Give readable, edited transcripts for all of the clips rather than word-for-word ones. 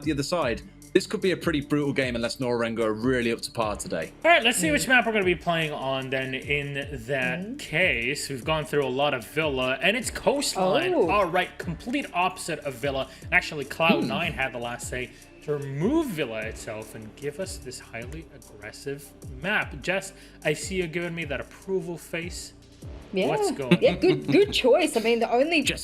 the other side. This could be a pretty brutal game unless Nora-Rengo are really up to par today. All right, let's see which map we're going to be playing on then in that case. We've gone through a lot of Villa, and it's Coastline. All right, complete opposite of Villa. And actually, Cloud9 had the last say to remove Villa itself and give us this highly aggressive map. Jess, I see you giving me that approval face. Yeah. Let's go. Yeah, good choice. I mean, Jess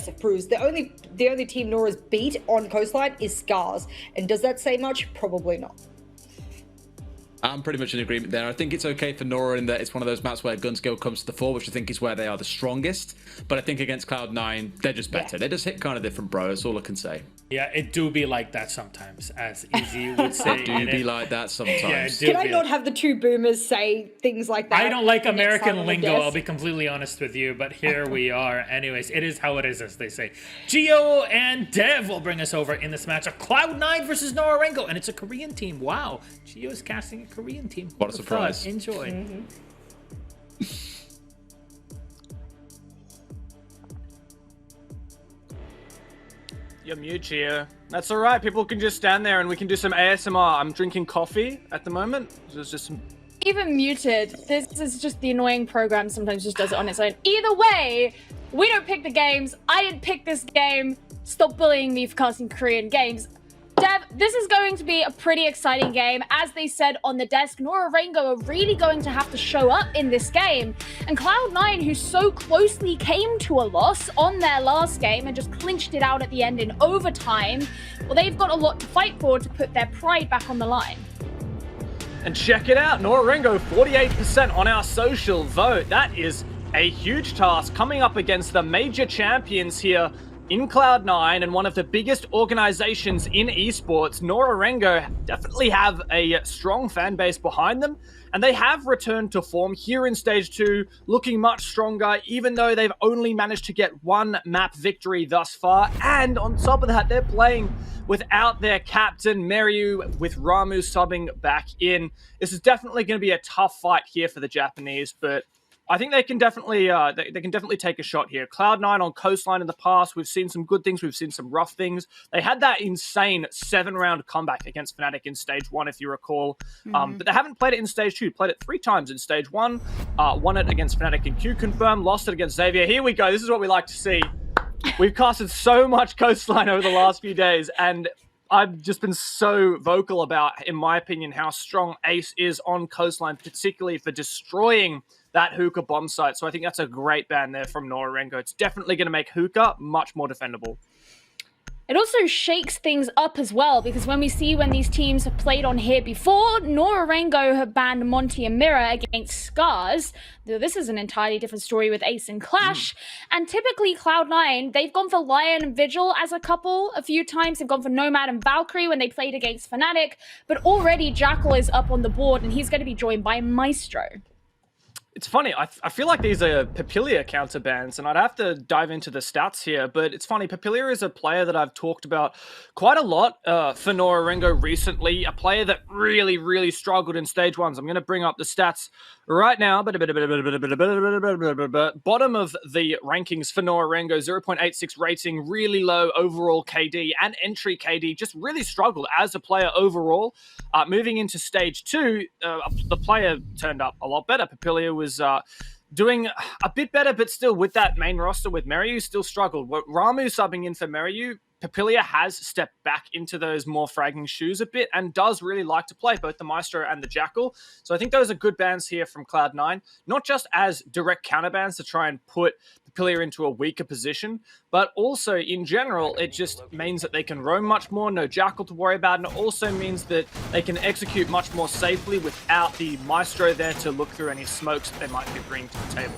approves. The only team Nora's beat on Coastline is Scars. And does that say much? Probably not. I'm pretty much in agreement there. I think it's okay for Nora in that it's one of those maps where gun skill comes to the fore, which I think is where they are the strongest. But I think against Cloud9, they're just better. They just hit kind of different, bro. That's all I can say. Yeah, it do be like that sometimes, as Easy would say. It do be like that sometimes. Yeah, Can I not have the two boomers say things like that? I don't like American lingo, I'll be completely honest with you, but here we are. Anyways, it is how it is, as they say. Geo and Dev will bring us over in this matchup. Cloud9 versus Nora-Rengo, and it's a Korean team. Wow. Geo is casting a Korean team. What a surprise. Enjoy. You're mute here. That's all right. People can just stand there and we can do some ASMR. I'm drinking coffee at the moment. There's just some... Even muted. This is just the annoying program sometimes just does it on its own. Either way, we don't pick the games. I didn't pick this game. Stop bullying me for casting Korean games. Dev, this is going to be a pretty exciting game. As they said on the desk, Nora-Rengo are really going to have to show up in this game. And Cloud9, who so closely came to a loss on their last game and just clinched it out at the end in overtime, well, they've got a lot to fight for to put their pride back on the line. And check it out, Nora-Rengo, 48% on our social vote. That is a huge task coming up against the major champions here in Cloud9 and one of the biggest organizations in esports. Nora-Rengo definitely have a strong fan base behind them, and they have returned to form here in Stage 2, looking much stronger, even though they've only managed to get one map victory thus far. And on top of that, they're playing without their captain, Meryu, with Ramu subbing back in. This is definitely going to be a tough fight here for the Japanese, but I think they can definitely they can definitely take a shot here. Cloud9 on Coastline in the past, we've seen some good things, we've seen some rough things. They had that insane 7-round comeback against Fnatic in Stage 1, if you recall. But they haven't played it in Stage 2. Played it 3 times in Stage 1. Won it against Fnatic in Q Confirm, lost it against Xavier. Here we go. This is what we like to see. We've casted so much Coastline over the last few days, and I've just been so vocal about, in my opinion, how strong Ace is on Coastline, particularly for destroying that Hookah bomb site. So I think that's a great ban there from Nora-Rengo. It's definitely going to make Hookah much more defendable. It also shakes things up as well, because when these teams have played on here before, Nora-Rengo have banned Monty and Mirror against Scars. Though this is an entirely different story with Ace and Clash. And typically Cloud9, they've gone for Lion and Vigil as a couple a few times. They've gone for Nomad and Valkyrie when they played against Fnatic. But already Jackal is up on the board, and he's going to be joined by Maestro. It's funny, I feel like these are Papilia counter bans, and I'd have to dive into the stats here, but it's funny, Papilia is a player that I've talked about quite a lot for Nora-Rengo recently, a player that really, really struggled in Stage 1s. I'm going to bring up the stats right now, bottom of the rankings for Nora-Rengo, 0.86 rating, really low overall KD and entry KD, just really struggled as a player overall. Moving into Stage 2, the player turned up a lot better. Papilia was doing a bit better, but still with that main roster with Meryu, still struggled. Ramu subbing in for Meryu, Papilia has stepped back into those more fragging shoes a bit and does really like to play both the Maestro and the Jackal. So I think those are good bans here from Cloud9, not just as direct counter bans to try and put Papilia into a weaker position, but also in general, it just means that they can roam much more, no Jackal to worry about, and it also means that they can execute much more safely without the Maestro there to look through any smokes that they might be bringing to the table.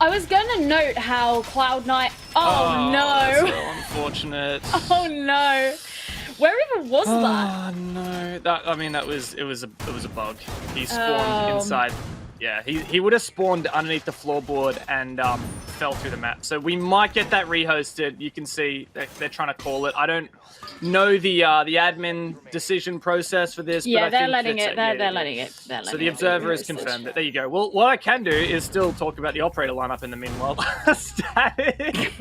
I was going to note how Cloud9... Oh, no. That's so unfortunate. Oh, no. Where even was that? Oh, no. It was a bug. He spawned inside. Yeah, he would have spawned underneath the floorboard and fell through the map. So we might get that rehosted. You can see they're trying to call it. I don't know the admin decision process for this. Yeah, but they're letting it. They're letting it. So the observer has confirmed it. There you go. Well, what I can do is still talk about the operator lineup in the meanwhile. Static.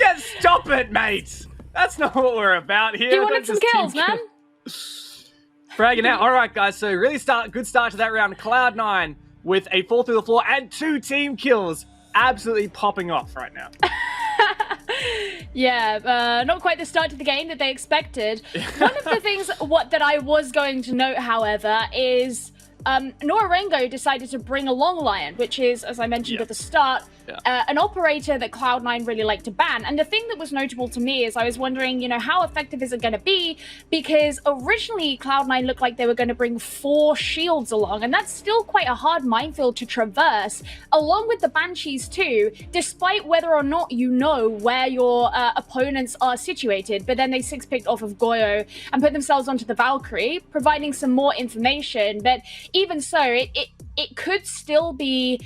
Yeah, stop it, mate. That's not what we're about here. You wanted some kills, man. Bragging out. All right, guys. So really good start to that round. Cloud9 with a 4 through the floor and 2 team kills. Absolutely popping off right now. Yeah, not quite the start to the game that they expected. One of the things that I was going to note, however, is Nora-Rengo decided to bring along Lion, which is, as I mentioned at the start, an operator that Cloud9 really like to ban. And the thing that was notable to me is I was wondering, you know, how effective is it going to be? Because originally Cloud9 looked like they were going to bring 4 shields along, and that's still quite a hard minefield to traverse, along with the Banshees too, despite whether or not you know where your opponents are situated. But then they 6-picked off of Goyo and put themselves onto the Valkyrie, providing some more information. But even so, it could still be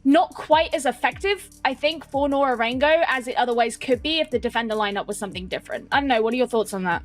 not quite as effective, I think, for Nora-Rengo as it otherwise could be if the defender lineup was something different. I don't know, what are your thoughts on that?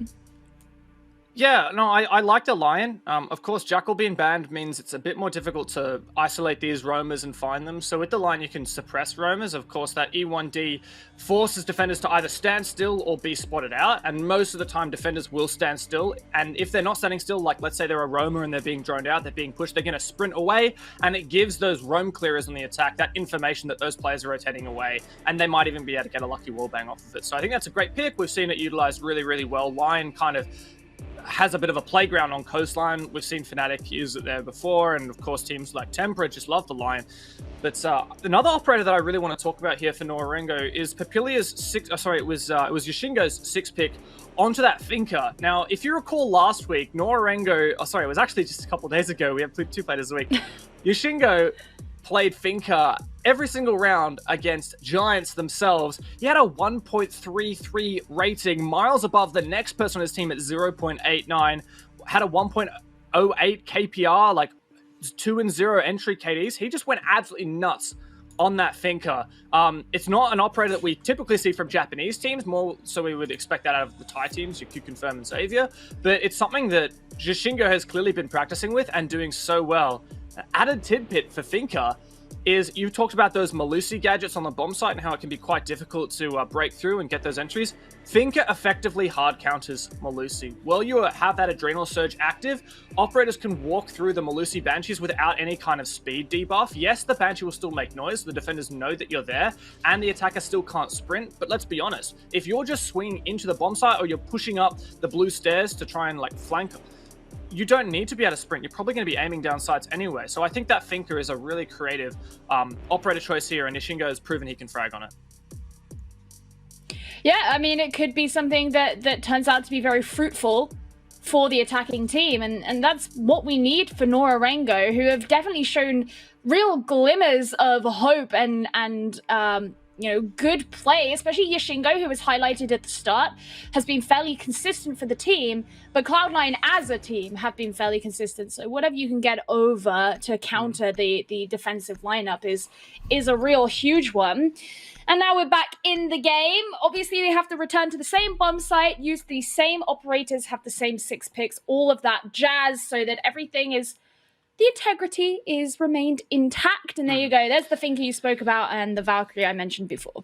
Yeah, no, I like the Lion. Of course, Jackal being banned means it's a bit more difficult to isolate these roamers and find them. So with the Lion, you can suppress roamers. Of course, that E1D forces defenders to either stand still or be spotted out. And most of the time, defenders will stand still. And if they're not standing still, like let's say they're a roamer and they're being droned out, they're being pushed, they're going to sprint away. And it gives those roam clearers on the attack that information that those players are rotating away. And they might even be able to get a lucky wallbang off of it. So I think that's a great pick. We've seen it utilized really, really well. Lion kind of has a bit of a playground on Coastline. We've seen Fnatic use it there before, and of course teams like Tempera just love the Lion. But another operator that I really want to talk about here for Nora-Rengo is Papilia's it was Yoshingo's 6-pick onto that Finker. Now, if you recall last week, Nora-Rengo, it was actually just a couple of days ago, we have 2 players a week. Yoshingo played Finker every single round against Giants themselves. He had a 1.33 rating, miles above the next person on his team at 0.89. Had a 1.08 KPR, like 2-0 entry KDs. He just went absolutely nuts on that Finker. It's not an operator that we typically see from Japanese teams, more so we would expect that out of the Thai teams, you could confirm and Xavier, but it's something that Yoshingo has clearly been practicing with and doing so well. An added tidbit for Finker is you talked about those Malusi gadgets on the bomb site and how it can be quite difficult to break through and get those entries. Finker effectively hard counters Malusi. While you have that Adrenal Surge active, operators can walk through the Malusi Banshees without any kind of speed debuff. Yes, the Banshee will still make noise, the defenders know that you're there, and the attacker still can't sprint, but let's be honest, if you're just swinging into the bomb site or you're pushing up the blue stairs to try and like flank, you don't need to be able to sprint. You're probably going to be aiming down sights anyway. So I think that Finker is a really creative operator choice here, and Ishingo has proven he can frag on it. Yeah, I mean, it could be something that turns out to be very fruitful for the attacking team, and that's what we need for Nora-Rengo, who have definitely shown real glimmers of hope and you know, good play, especially Yoshingo, who was highlighted at the start, has been fairly consistent for the team, but Cloud9 as a team have been fairly consistent. So whatever you can get over to counter the defensive lineup is a real huge one. And now we're back in the game. Obviously, we have to return to the same bomb site, use the same operators, have the same 6 picks, all of that jazz, so that everything is... the integrity is remained intact, and there you go. There's the Finker you spoke about and the Valkyrie I mentioned before.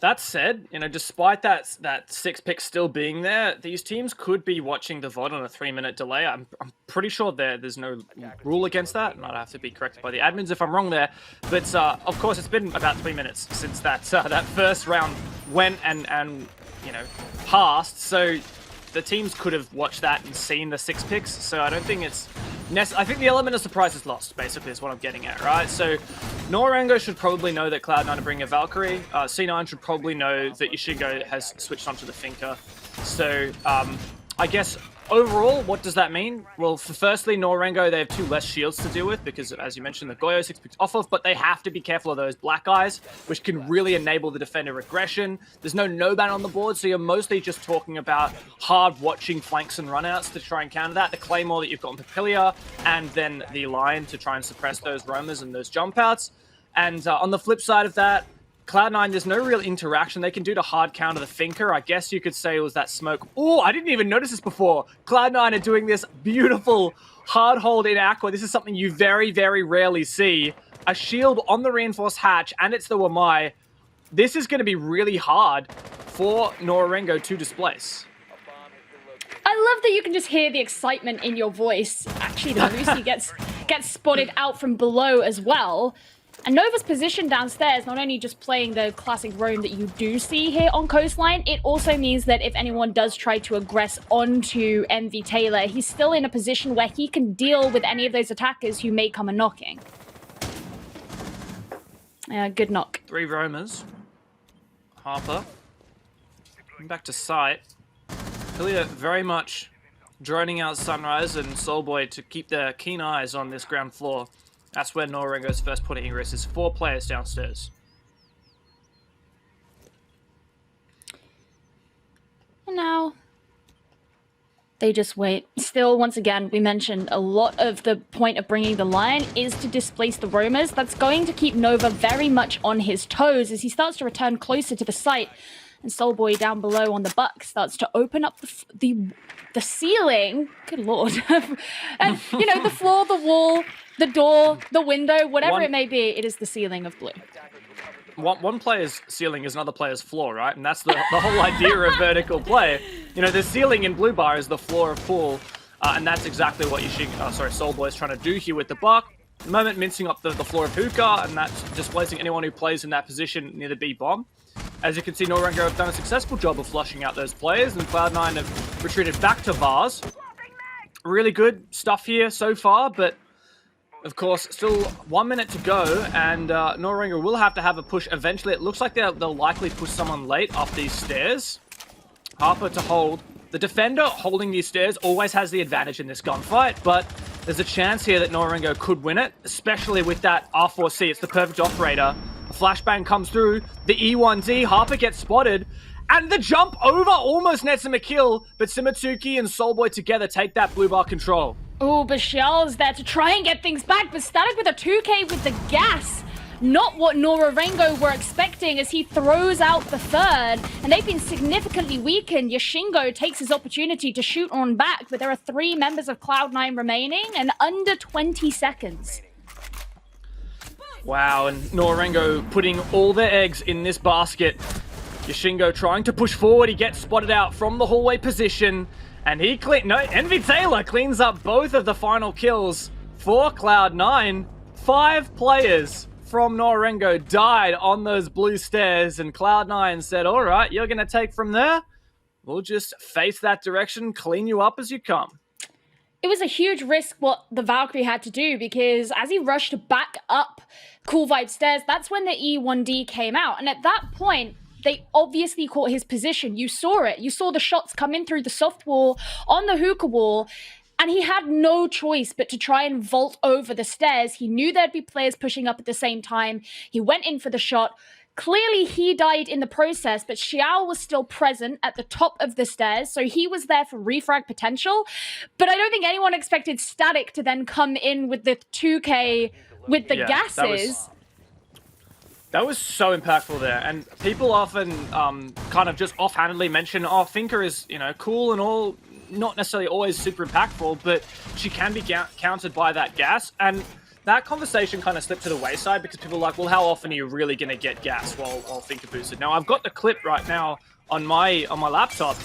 That said, you know, despite that 6 pick still being there, these teams could be watching the VOD on a 3-minute delay. I'm pretty sure there's no rule against that, and I'd have to be corrected by the admins if I'm wrong there. But of course, it's been about 3 minutes since that first round went and you know, passed. So the teams could have watched that and seen the 6 picks. So I don't think it's I think the element of surprise is lost, basically, is what I'm getting at, right? So Nora-Rengo should probably know that Cloud9 are bringing a Valkyrie. C9 should probably know that Yoshingo has switched onto the Finker. So I guess overall, what does that mean? Well, firstly, Nora-Rengo, they have 2 less shields to deal with because, as you mentioned, the Goyo 6 picks off of, but they have to be careful of those black eyes, which can really enable the defender aggression. There's no ban on the board, so you're mostly just talking about hard watching flanks and runouts to try and counter that. The Claymore that you've got on Papilia, and then the Lion to try and suppress those roamers and those jump outs. And on the flip side of that, Cloud9, there's no real interaction they can do to hard counter the Finker. I guess you could say it was that smoke. Oh, I didn't even notice this before. Cloud9 are doing this beautiful hard hold in Aqua. This is something you very, very rarely see. A shield on the reinforced hatch, and it's the Wamai. this is going to be really hard for Nora-Rengo to displace. I love that you can just hear the excitement in your voice. Actually, the Lucy gets spotted out from below as well. And Nova's position downstairs, not only just playing the classic roam that you do see here on Coastline, it also means that if anyone does try to aggress onto MV Taylor, he's still in a position where he can deal with any of those attackers who may come a knocking. Good knock. 3 roamers. Harper. Back to site. Hillier very much droning out Sunrise and Soulboy to keep their keen eyes on this ground floor. That's where Nora-Rengo's first put at risk is 4 players downstairs. And now they just wait. Still, once again, we mentioned a lot of the point of bringing the Lion is to displace the roamers. That's going to keep Nova very much on his toes as he starts to return closer to the site. And Soulboy down below on the buck starts to open up the ceiling. Good lord. And, you know, the floor, the wall, the door, the window, whatever it may be, it is the ceiling of blue. One player's ceiling is another player's floor, right? And that's the whole idea of vertical play. You know, the ceiling in Blue Bar is the floor of pool, and that's exactly what Soulboy is trying to do here with the buck. At the moment, mincing up the floor of Hookah, and that's displacing anyone who plays in that position near the B bomb. As you can see, Nora-Rengo have done a successful job of flushing out those players, and Cloud9 have retreated back to Vars. Really good stuff here so far, but of course, still 1 minute to go, and Nora-Rengo will have to have a push eventually. It looks like they'll likely push someone late up these stairs. Harper to hold. The defender holding these stairs always has the advantage in this gunfight, but there's a chance here that Nora-Rengo could win it, especially with that R4C. It's the perfect operator. A flashbang comes through, the E1D, Harper gets spotted, and the jump over almost nets him a kill, but Simatuki and Soulboy together take that Blue Bar control. Oh, Bashal's there to try and get things back, but Static with a 2K with the gas. Not what Nora-Rengo were expecting as he throws out the third, and they've been significantly weakened. Yashingo takes his opportunity to shoot on back, but there are 3 members of Cloud9 remaining and under 20 seconds. Wow, and Nora-Rengo putting all their eggs in this basket. Yashingo trying to push forward, he gets spotted out from the hallway position, and Envy Taylor cleans up both of the final kills for Cloud9. 5 players from Nora-Rengo died on those blue stairs, and Cloud9 said, all right, you're going to take from there. We'll just face that direction, clean you up as you come. It was a huge risk what the Valkyrie had to do because as he rushed back up Cool Vibe stairs, that's when the E1D came out. And at that point, they obviously caught his position. You saw it. You saw the shots come in through the soft wall on the hookah wall. And he had no choice but to try and vault over the stairs. He knew there'd be players pushing up at the same time. He went in for the shot. Clearly, he died in the process, but Xiao was still present at the top of the stairs, so he was there for refrag potential. But I don't think anyone expected Static to then come in with the 2K with the gases. That was so impactful there, and people often kind of just offhandedly mention, oh, Finker is, you know, cool and all, not necessarily always super impactful, but she can be countered by that gas, and that conversation kind of slipped to the wayside because people are like, well, how often are you really going to get gas while Finker boosted? Now, I've got the clip right now on my laptop.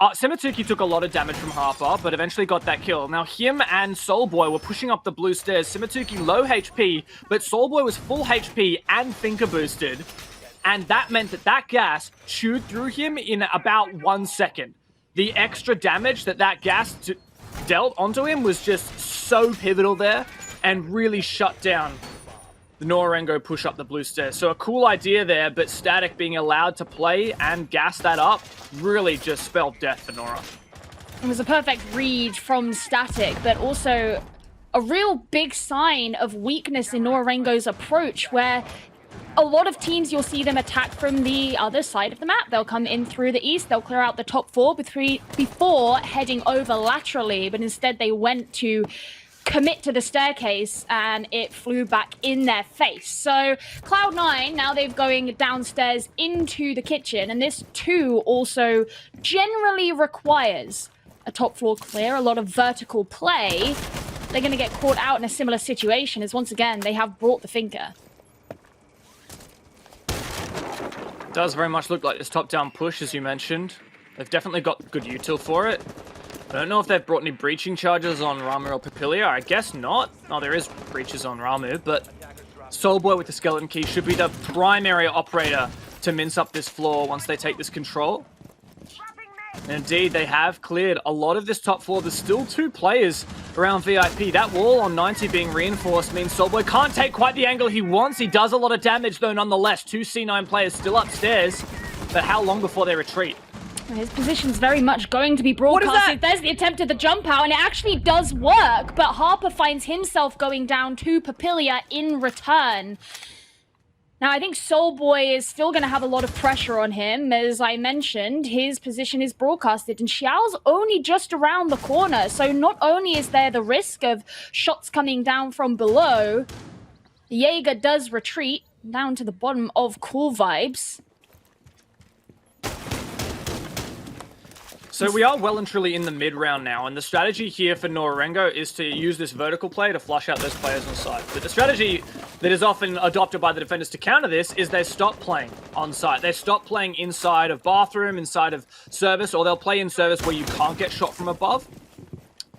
Simatuki took a lot of damage from Harper, but eventually got that kill. Now, him and Soulboy were pushing up the blue stairs. Simatuki low HP, but Soulboy was full HP and Finker boosted. And that meant that gas chewed through him in about 1 second. The extra damage that gas dealt onto him was just so pivotal there and really shut down the Nora-Rengo push up the blue stairs. So a cool idea there, but Static being allowed to play and gas that up really just spelled death for Nora. It was a perfect read from Static, but also a real big sign of weakness in Nora-Rengo's approach, where a lot of teams, you'll see them attack from the other side of the map. They'll come in through the east, they'll clear out the top 4 before heading over laterally, but instead they went to commit to the staircase and it flew back in their face. So Cloud9, now they're going downstairs into the kitchen, and this too also generally requires a top floor clear, a lot of vertical play. They're going to get caught out in a similar situation as once again they have brought the Finker. Does very much look like this top-down push, as you mentioned. They've definitely got good util for it. I don't know if they've brought any breaching charges on Ramu or Papilia. I guess not. Oh, there is breaches on Ramu, but Soulboy with the skeleton key should be the primary operator to mince up this floor once they take this control. And indeed, they have cleared a lot of this top floor. There's still 2 players around VIP. That wall on 90 being reinforced means Soulboy can't take quite the angle he wants. He does a lot of damage, though, nonetheless. 2 C9 players still upstairs. But how long before they retreat? His position's very much going to be broadcasted. There's the attempt at the jump out, and it actually does work, but Harper finds himself going down to Papilia in return. Now, I think Soulboy is still going to have a lot of pressure on him. As I mentioned, his position is broadcasted, and Xiao's only just around the corner. So not only is there the risk of shots coming down from below, the Jaeger does retreat down to the bottom of Cool Vibes. So we are well and truly in the mid-round now, and the strategy here for Nora-Rengo is to use this vertical play to flush out those players on site. But the strategy that is often adopted by the defenders to counter this is they stop playing on site. They stop playing inside of bathroom, inside of service, or they'll play in service where you can't get shot from above.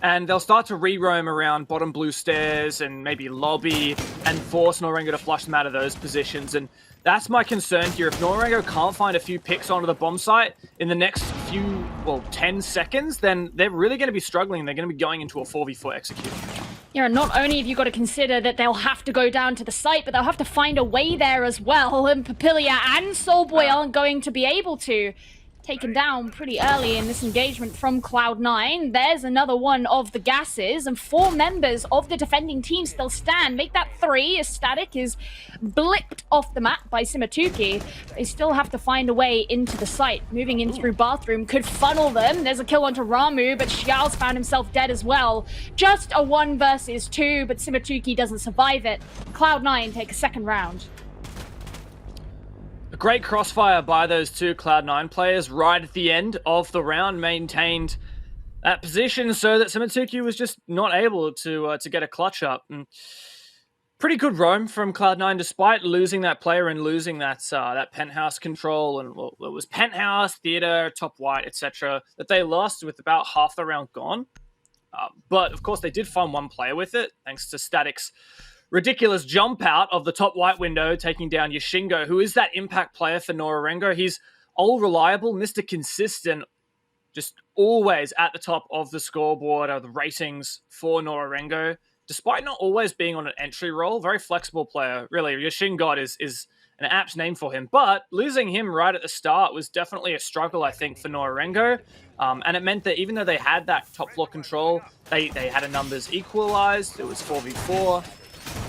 And they'll start to re-roam around bottom blue stairs and maybe lobby and force Nora-Rengo to flush them out of those positions. And that's my concern here. If Nora-Rengo can't find a few picks onto the bomb site in the next few, 10 seconds, then they're really going to be struggling. They're going to be going into a 4v4 execution. Yeah, not only have you got to consider that they'll have to go down to the site, but they'll have to find a way there as well. And Papilia and Soulboy aren't going to be able to. Taken down pretty early in this engagement from Cloud9. There's another one of the gases, and 4 members of the defending team still stand. Make that 3 as Static is blipped off the map by Simatuki. They still have to find a way into the site. Moving in through bathroom could funnel them. There's a kill onto Ramu, but Xiao's found himself dead as well. Just a 1 versus 2, but Simatuki doesn't survive it. Cloud9 take a second round. A great crossfire by those 2 Cloud9 players right at the end of the round, maintained that position so that Simatuki was just not able to get a clutch up. And pretty good roam from Cloud9 despite losing that player and losing that penthouse control. And it was penthouse, theater, top white, etc. that they lost with about half the round gone. But of course they did find 1 player with it, thanks to Static's ridiculous jump out of the top white window, taking down Yashingo, who is that impact player for Nora-Rengo. He's all reliable, Mr. Consistent, just always at the top of the scoreboard of the ratings for Nora-Rengo, despite not always being on an entry role. Very flexible player, really. Yashingo is an apt name for him, but losing him right at the start was definitely a struggle, I think, for Nora-Rengo. And it meant that even though they had that top floor control, they had a numbers equalized. It was 4v4.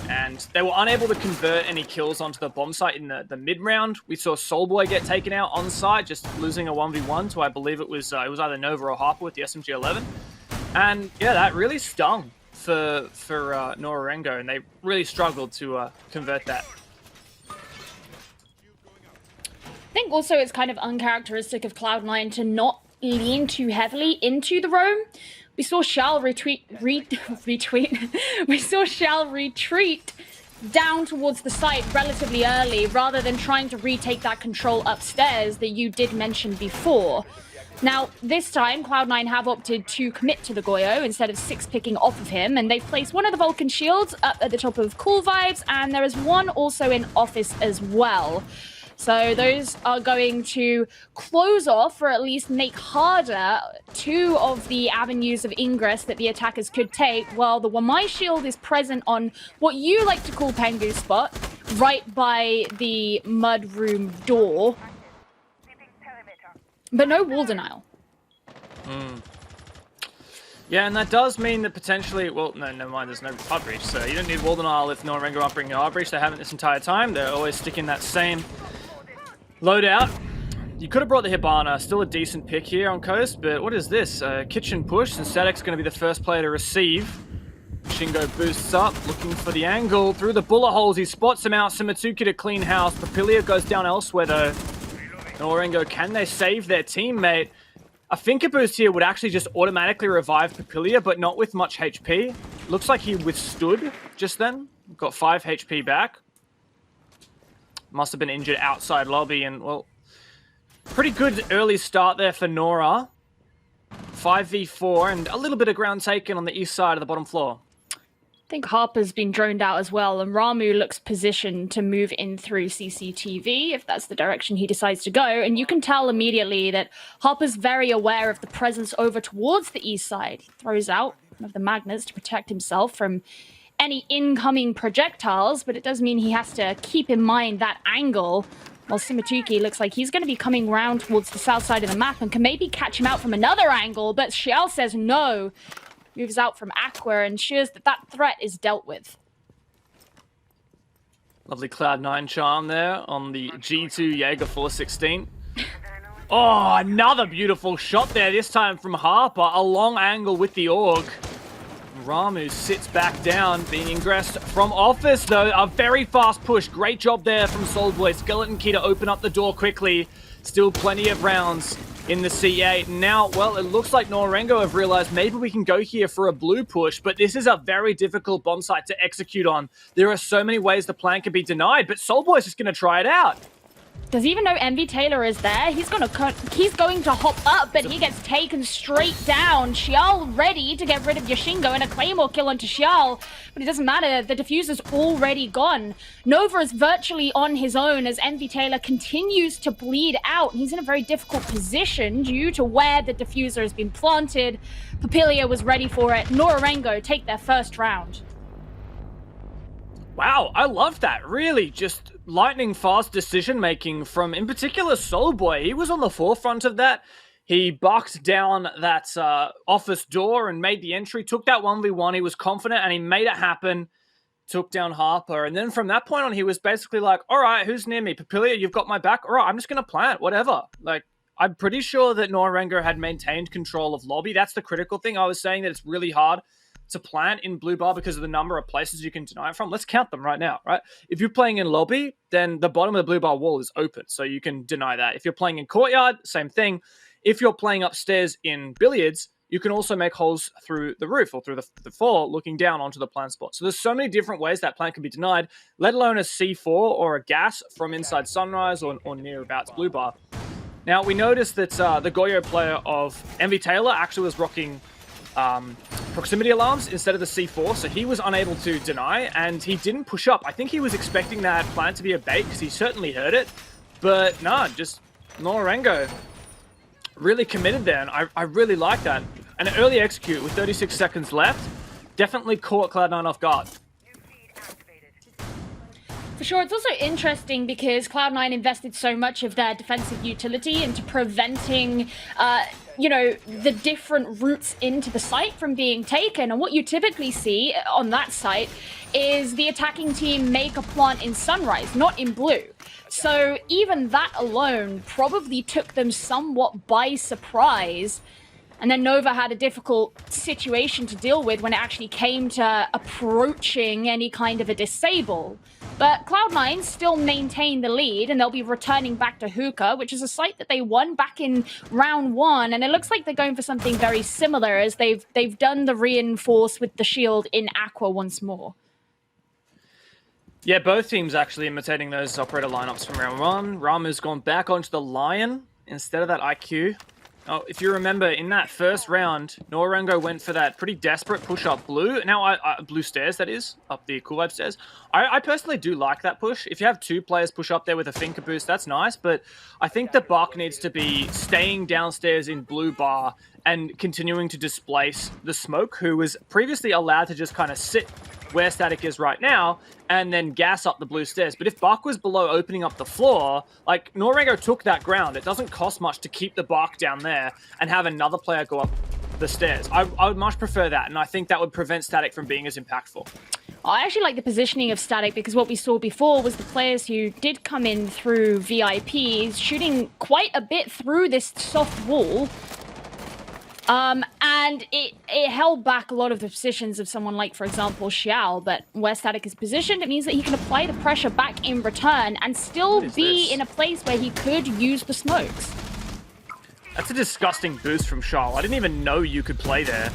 And they were unable to convert any kills onto the bomb site in the mid-round. We saw Soulboy get taken out on site, just losing a 1v1 to, I believe it was either Nova or Harper with the SMG-11. And yeah, that really stung for Nora-Rengo, and they really struggled to convert that. I think also it's kind of uncharacteristic of Cloud9 to not lean too heavily into the roam. We saw Shal retreat down towards the site relatively early, rather than trying to retake that control upstairs that you did mention before. Now, this time, Cloud9 have opted to commit to the Goyo instead of 6-picking off of him, and they've placed one of the Vulcan shields up at the top of Cool Vibes, and there is one also in Office as well. So those are going to close off, or at least make harder, 2 of the avenues of ingress that the attackers could take, while the Wamai shield is present on what you like to call Pengu spot, right by the mudroom door. But no wall denial. Yeah, and that does mean that potentially, well, no, never mind, there's no hard breach, so you don't need wall denial if Nora-Rengo aren't bringing a hard breach. They haven't this entire time. They're always sticking that same loadout. You could have brought the Hibana, still a decent pick here on Coast, but what is this? Kitchen push, and Static's going to be the first player to receive. Shingo boosts up, looking for the angle through the bullet holes. He spots him out. Simatuki to clean house. Papilia goes down elsewhere, though. Nora-Rengo, can they save their teammate? A Finker boost here would actually just automatically revive Papilia, but not with much HP. Looks like he withstood just then. Got 5 HP back. Must have been injured outside lobby, and, well, Pretty good early start there for Nora. 5v4 and a little bit of ground taken on the east side of the bottom floor. I think Harper's been droned out as well, and Ramu looks positioned to move in through CCTV if that's the direction he decides to go. And you can tell immediately that Harper's very aware of the presence over towards the east side. He throws out one of the magnets to protect himself from any incoming projectiles, but it does mean he has to keep in mind that angle. While Simatuki looks like he's going to be coming round towards the south side of the map and can maybe catch him out from another angle, but Xiao says no. Moves out from Aqua and ensures that that threat is dealt with. Lovely Cloud9 charm there on the G2 Jaeger 416. Oh, another beautiful shot there, this time from Harper. A long angle with the AUG. Ramu sits back down, being ingressed from office, though. A very fast push. Great job there from Soulboy. Skeleton Key to open up the door quickly. Still plenty of rounds in the C8. Now, well, it looks like Nora-Rengo have realized maybe we can go here for a blue push, but this is a very difficult bomb site to execute on. There are so many ways the plan can be denied, but Soulboy's just going to try it out. Does he even know Envy Taylor is there? He's going to hop up, but he gets taken straight down. Xiao ready to get rid of Yashingo and a Claymore kill onto Xiao, but it doesn't matter. The diffuser's already gone. Nova is virtually on his own as Envy Taylor continues to bleed out. He's in a very difficult position due to where the diffuser has been planted. Papilia was ready for it. Nora-Rengo take their first round. Wow, I love that. Really, just lightning fast decision making from, in particular, Soulboy. He was on the forefront of that. He bucked down that office door and made the entry, took that 1v1. He was confident and he made it happen. Took down Harper. And then from that point on, he was basically like, all right, who's near me? Papilia, you've got my back. All right, I'm just going to plant, whatever. Like, I'm pretty sure that Nora-Rengo had maintained control of lobby. That's the critical thing. I was saying that it's really hard to plant in blue bar because of the number of places you can deny it from. Let's count them right now, right? If you're playing in lobby, then the bottom of the blue bar wall is open, so you can deny that. If you're playing in courtyard, same thing. If you're playing upstairs in billiards, you can also make holes through the roof or through the floor looking down onto the plant spot. So there's so many different ways that plant can be denied, let alone a C4 or a gas from inside Sunrise or near about blue bar. Now, we noticed that the Goyo player of Envy Taylor actually was rocking proximity alarms instead of the C4, so he was unable to deny, and he didn't push up. I think he was expecting that plant to be a bait, because he certainly heard it, but no, just Nora-Rengo really committed there, and I really like that. And an early execute with 36 seconds left definitely caught Cloud9 off guard. For sure, it's also interesting because Cloud9 invested so much of their defensive utility into preventing, the different routes into the site from being taken. And what you typically see on that site is the attacking team make a plant in Sunrise, not in blue. So even that alone probably took them somewhat by surprise. And then Nova had a difficult situation to deal with when it actually came to approaching any kind of a disable. But Cloud9 still maintain the lead, and they'll be returning back to Hookah, which is a site that they won back in round 1. And it looks like they're going for something very similar, as they've done the reinforce with the shield in Aqua once more. Yeah, both teams actually imitating those operator lineups from round 1. Ramu's gone back onto the Lion instead of that IQ. Oh, if you remember, in that first round, Nora-Rengo went for that pretty desperate push-up blue. Now, blue stairs, that is, up the Cool Vibe stairs. I personally do like that push. If you have 2 players push up there with a finger boost, that's nice. But I think the buck needs to be staying downstairs in blue bar and continuing to displace the Smoke, who was previously allowed to just kind of sit where Static is right now, and then gas up the blue stairs. But if Buck was below opening up the floor, like, Nora-Rengo took that ground. It doesn't cost much to keep the Buck down there and have another player go up the stairs. I would much prefer that, and I think that would prevent Static from being as impactful. I actually like the positioning of Static, because what we saw before was the players who did come in through VIPs shooting quite a bit through this soft wall. And it held back a lot of the positions of someone like, for example, Xiao, but where Static is positioned, it means that he can apply the pressure back in return and still be in a place where he could use the smokes. That's a disgusting boost from Xiao. I didn't even know you could play there.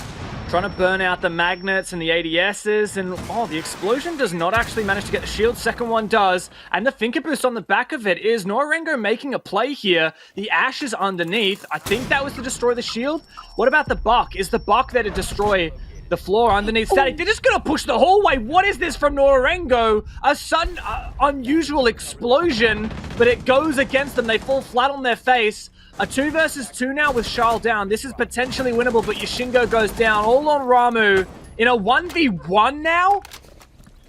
trying to burn out the magnets and the ADSs, and oh, the explosion does not actually manage to get the shield. Second one does, and the Thinker Boost on the back of it is Nora-Rengo making a play here. The Ash is underneath. I think that was to destroy the shield. What about the Buck? Is the Buck there to destroy the floor underneath Static? They're just going to push the hallway. What is this from Nora-Rengo? A sudden, unusual explosion, but it goes against them. They fall flat on their face. A 2 versus 2 now with Charl down. This is potentially winnable, but Yashingo goes down. All on Ramu in a 1v1 now.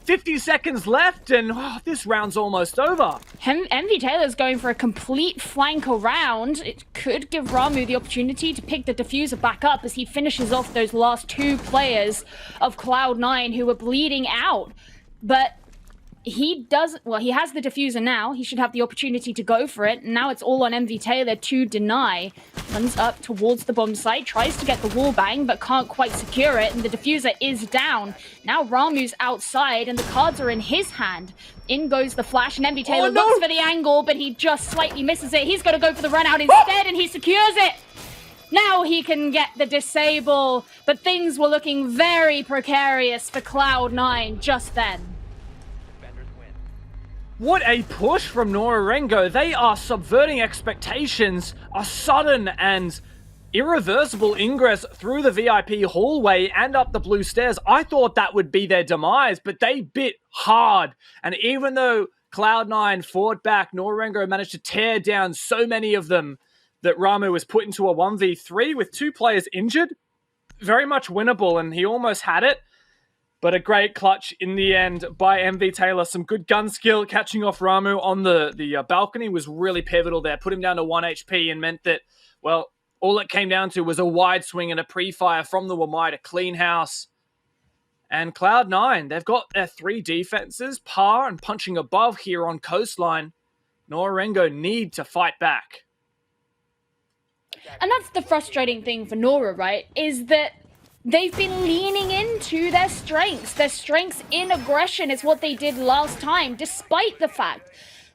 50 seconds left, and this round's almost over. MV Taylor's going for a complete flank around. It could give Ramu the opportunity to pick the diffuser back up as he finishes off those last 2 players of Cloud9 who were bleeding out. But he doesn't, well, he has the diffuser now. He should have the opportunity to go for it. Now it's all on MV Taylor to deny. Runs up towards the bomb site, tries to get the wall bang, but can't quite secure it, and the diffuser is down. Now Ramu's outside, and the cards are in his hand. In goes the flash, and MV Taylor looks for the angle, but he just slightly misses it. He's got to go for the run out instead, and he secures it. Now he can get the disable, but things were looking very precarious for Cloud9 just then. What a push from Nora-Rengo. They are subverting expectations. A sudden and irreversible ingress through the VIP hallway and up the blue stairs. I thought that would be their demise, but they bit hard. And even though Cloud9 fought back, Nora-Rengo managed to tear down so many of them that Ramu was put into a 1v3 with 2 players injured. Very much winnable, and he almost had it. But a great clutch in the end by MV Taylor. Some good gun skill catching off Ramu on the balcony was really pivotal there. Put him down to 1 HP and meant that, well, all it came down to was a wide swing and a pre-fire from the Wamai to clean house. And Cloud9, they've got their 3 defenses, par and punching above here on Coastline. Nora-Rengo need to fight back. And that's the frustrating thing for Nora, right? Is that they've been leaning into their strengths. Their strengths in aggression is what they did last time, despite the fact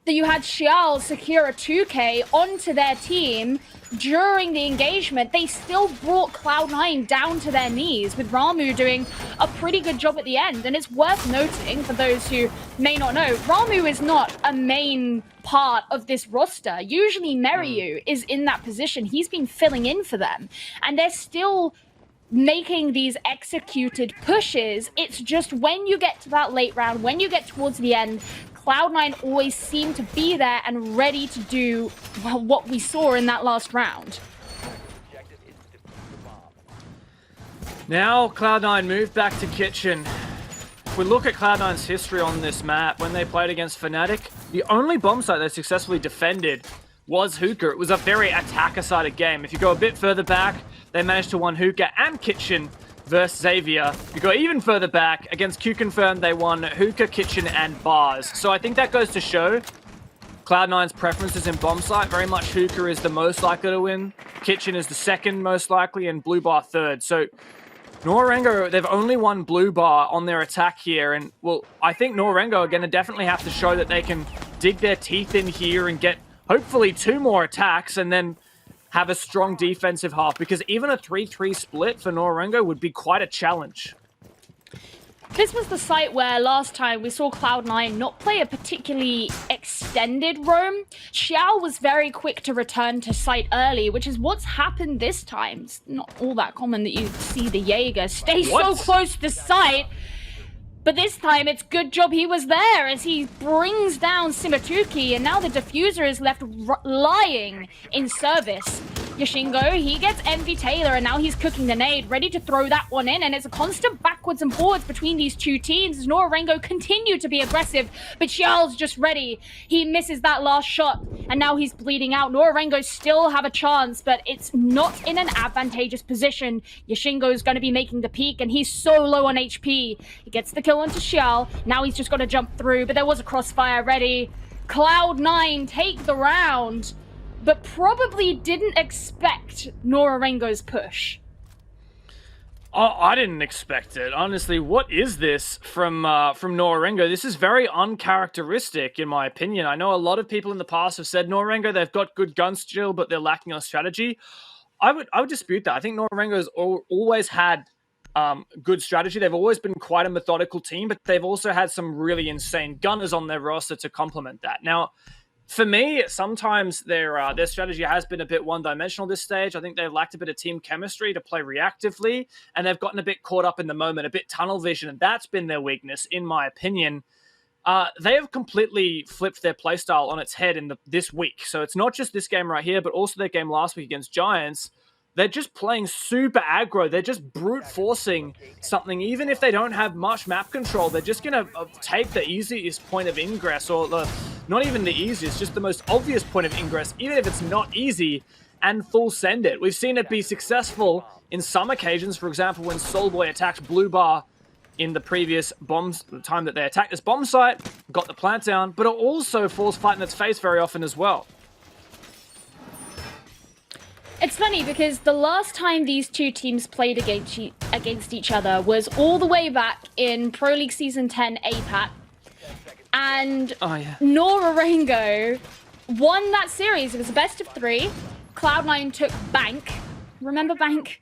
that you had Xiao secure a 2K onto their team during the engagement. They still brought Cloud9 down to their knees, with Ramu doing a pretty good job at the end. And it's worth noting, for those who may not know, Ramu is not a main part of this roster. Usually Meryu is in that position. He's been filling in for them. And they're still making these executed pushes. It's just when you get to that late round, when you get towards the end, Cloud9 always seem to be there and ready to do, well, what we saw in that last round. Now Cloud9 move back to Kitchen. If we look at Cloud9's history on this map, when they played against Fnatic, the only bomb site they successfully defended was Hookah. It was a very attacker-sided game. If you go a bit further back, they managed to win Hookah and Kitchen versus Xavier. If you go even further back, against Q-Confirmed, they won Hookah, Kitchen, and Bars. So I think that goes to show Cloud9's preferences in bomb site. Very much Hookah is the most likely to win. Kitchen is the second most likely, and Blue Bar third. So Nora-Rengo, they've only won Blue Bar on their attack here. And, well, I think Nora-Rengo are going to definitely have to show that they can dig their teeth in here and get hopefully 2 more attacks and then have a strong defensive half, because even a 3-3 split for Nora-Rengo would be quite a challenge. This was the site where last time we saw Cloud9 not play a particularly extended roam. Xiao was very quick to return to site early, which is what's happened this time. It's not all that common that you see the Jaeger stay so close to site. But this time, it's good job he was there as he brings down Simatuki, and now the diffuser is left lying in service. Yashingo, he gets MV Taylor, and now he's cooking the nade, ready to throw that one in, and it's a constant backwards and forwards between these 2 teams as Nora-Rengo continue to be aggressive, but Xiao's just ready. He misses that last shot, and now he's bleeding out. Nora-Rengo still have a chance, but it's not in an advantageous position. Yashingo's going to be making the peak, and he's so low on HP. He gets the kill onto Xiao. Now he's just got to jump through, but there was a crossfire ready. Cloud9 take the round, but probably didn't expect Nora-Rengo's push. I didn't expect it. Honestly, what is this from Nora-Rengo? This is very uncharacteristic, in my opinion. I know a lot of people in the past have said Nora-Rengo, they've got good gun skill, but they're lacking on strategy. I would dispute that. I think Nora-Rengo has always had good strategy. They've always been quite a methodical team, but they've also had some really insane gunners on their roster to complement that. Now, for me, sometimes their strategy has been a bit one-dimensional this stage. I think they've lacked a bit of team chemistry to play reactively, and they've gotten a bit caught up in the moment, a bit tunnel vision, and that's been their weakness, in my opinion. They have completely flipped their playstyle on its head in this week. So it's not just this game right here, but also their game last week against Giants. They're just playing super aggro. They're just brute forcing something. Even if they don't have much map control, they're just going to take the easiest point of ingress, or not even the easiest, just the most obvious point of ingress, even if it's not easy, and full send it. We've seen it be successful in some occasions. For example, when Soulboy attacked Blue Bar in the previous the time that they attacked this bomb site, got the plant down, but it also falls flat in its face very often as well. It's funny because the last time these two teams played against each other was all the way back in Pro League Season 10 APAC. And Nora-Rengo won that series. It was a best of 3. Cloud9 took Bank. Remember Bank?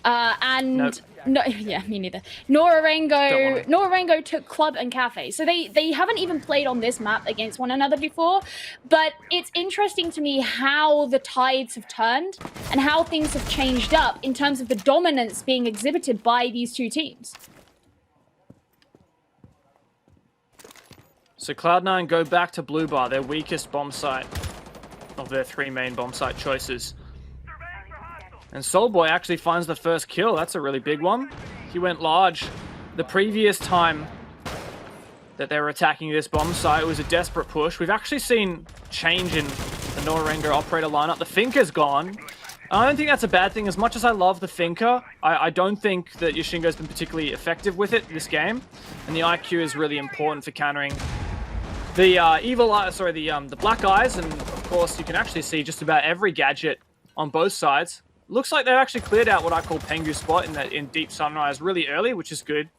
Nope. No, yeah, me neither. Nora-Rengo took Club and Cafe. So they haven't even played on this map against one another before. But it's interesting to me how the tides have turned and how things have changed up in terms of the dominance being exhibited by these two teams. So Cloud9 go back to Blue Bar, their weakest bomb site of their 3 main bomb site choices. And Soulboy actually finds the first kill. That's a really big one. He went large. The previous time that they were attacking this bomb site, it was a desperate push. We've actually seen change in the Nora-Rengo operator lineup. The Finker's gone. I don't think that's a bad thing. As much as I love the Finker, I don't think that Yoshingo's been particularly effective with it this game. And the IQ is really important for countering the the Black Eyes. And of course, you can actually see just about every gadget on both sides. Looks like they've actually cleared out what I call Pengu spot in Deep Sunrise really early, which is good.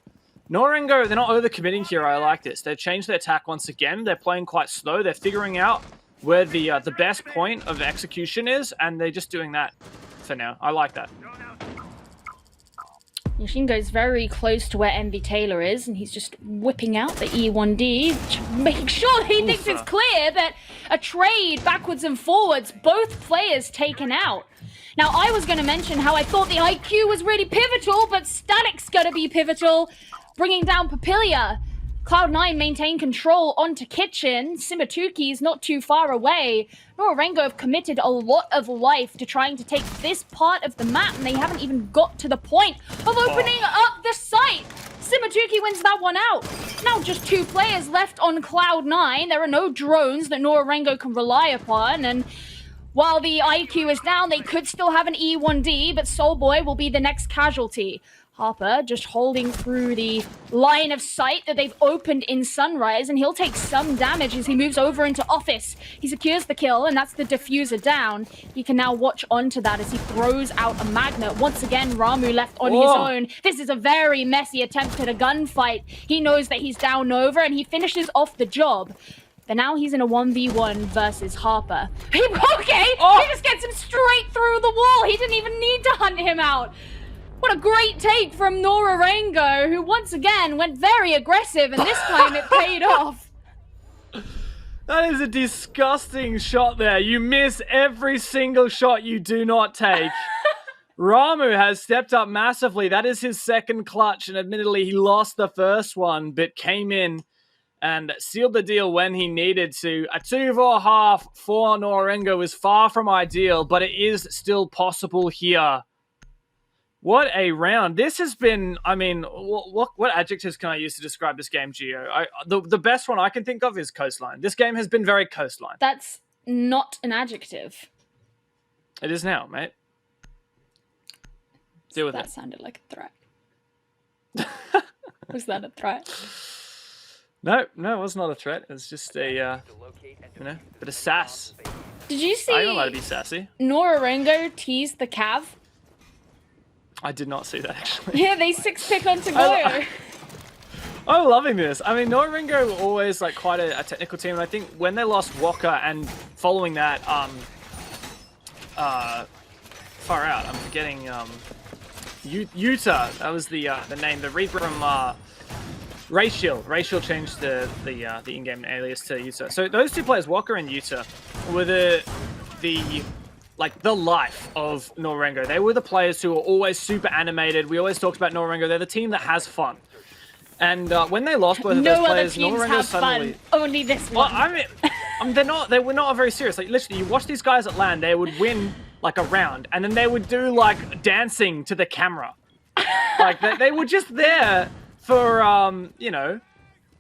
Nora-Rengo, they're not overcommitting here. I like this. They've changed their attack once again. They're playing quite slow. They're figuring out where the best point of execution is, and they're just doing that for now. I like that. Yoshingo's very close to where MB Taylor is, and he's just whipping out the E1D, making sure he thinks it's clear, but a trade backwards and forwards, both players taken out. Now, I was going to mention how I thought the IQ was really pivotal, but Static's going to be pivotal, bringing down Papilia. Cloud9 maintain control onto Kitchen. Simatuki's not too far away. Nora-Rengo have committed a lot of life to trying to take this part of the map, and they haven't even got to the point of opening up the site. Simatuki wins that one out. Now just 2 players left on Cloud9. There are no drones that Nora-Rengo can rely upon, and while the IQ is down, they could still have an E1D, but Soulboy will be the next casualty. Harper just holding through the line of sight that they've opened in Sunrise, and he'll take some damage as he moves over into Office. He secures the kill, and that's the diffuser down. He can now watch onto that as he throws out a magnet. Once again, Ramu left on his own. This is a very messy attempt at a gunfight. He knows that he's down over, and he finishes off the job. But now he's in a 1v1 versus Harper. He just gets him straight through the wall. He didn't even need to hunt him out. What a great take from Nora-Rengo, who once again went very aggressive, and this time it paid off. That is a disgusting shot there. You miss every single shot you do not take. Ramu has stepped up massively. That is his second clutch, and admittedly he lost the first one, but came in and sealed the deal when he needed to. A 2-4-half for Nora-Rengo is far from ideal, but it is still possible here. What a round. This has been, I mean, what adjectives can I use to describe this game, Gio? The best one I can think of is coastline. This game has been very coastline. That's not an adjective. It is now, mate. Deal with it. That sounded like a threat. Was that a threat? No, it was not a threat. It was just a, bit of sass. Did you see I'm allowed to be sassy. Nora-Rengo teased the Cav? I did not see that, actually. Yeah, they 6-pick onto Goyo. I'm loving this. I mean, Nora-Rengo were always like quite a technical team, and I think when they lost Walker and following that, far out, I'm forgetting Utah. That was the name. The Reaper from Racial. Racial changed the in-game alias to Utah. So those two players, Walker and Utah, were the life of Nora-Rengo. They were the players who were always super animated. We always talked about Nora-Rengo. They're the team that has fun. And when they lost both of those players, Nora-Rengo suddenly... fun. Only this one. Well, I mean, they were not very serious. Like, literally, you watch these guys at LAN, they would win, like, a round, and then they would do, like, dancing to the camera. Like, they were just there for, you know,